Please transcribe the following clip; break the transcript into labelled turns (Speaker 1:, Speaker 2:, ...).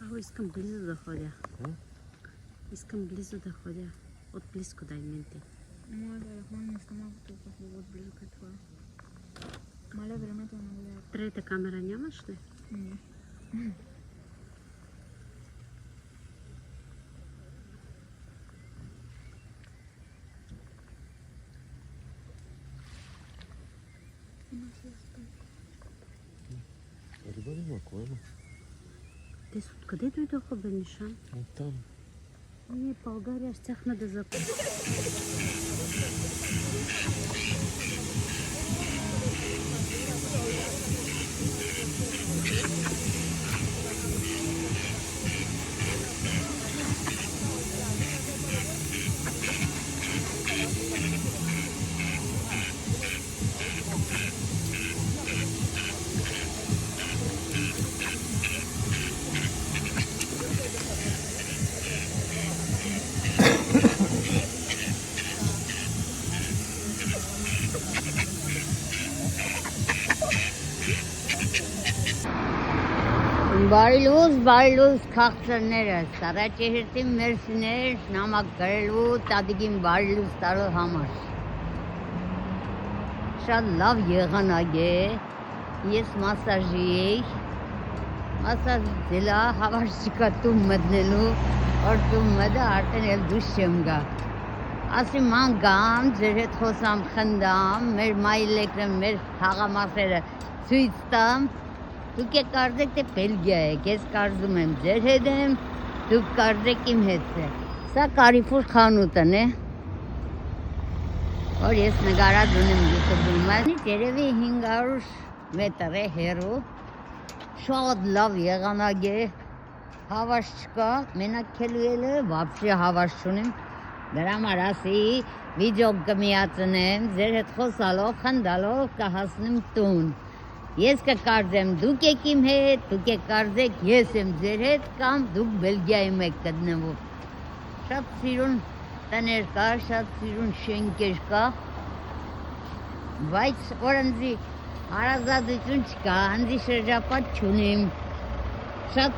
Speaker 1: Право искам близо да ходя. Искам близо да ходя. От близко дай мен ти.
Speaker 2: Моят телефон не иска малко толкова хубаво от близо като това. Маля, времето е много ярко.
Speaker 1: Трета камера нямаш ли?
Speaker 2: Не.
Speaker 3: Риба няма, кой има?
Speaker 1: Те с откъде дойдоха, бе, Нишан?
Speaker 3: Оттам.
Speaker 1: Ние в България щяхме да започнем. Բարիլուս քաղցրները, Սարաճեհերտի մերսիներ, նամակ գրելու տատիկին բարիլուս տալու համար։ Շատ լավ եղանակ է, ես մասաժի էի, մասաժ դելա հավար չկա տուն մտնելու, որ տուն մտը արդեն էլ դուշ չեմ գա։ Ասի ման գամ, ձեր հետ խոսամ խնդամ, մեր մայլեկրը, մեր հաղամասերը ցույց տամ, դուք եք կարծեք թե Բելգիա եք, ես կարծում եմ ձեր հետ եմ, դուք կարծեք իմ հետ է։ Սա Կարիֆուր խանութն է, որ ես նկարած ունեմ YouTube-ում։ Երևի 500 մետր է հեռու, շատ լավ եղանակ է, հավաս չկա, մենակ քելուելը վաբշե հավաս չունեմ, դրա համար ասի վիդեո կմիացնեմ, ձեր հետ խոսալով, խնդալով կհասնեմ տուն։ Ես կկարծեմ դուք եք իմ հետ, դուք եք կարծեք ես եմ ձեր հետ կամ դուք Բելգիայում եք գտնվում։ Շատ սիրուն տներ կա, շատ սիրուն շենքեր կա, բայց օրենքի հարազատություն չկա, անձի շրջապատ չունեմ։ Շատ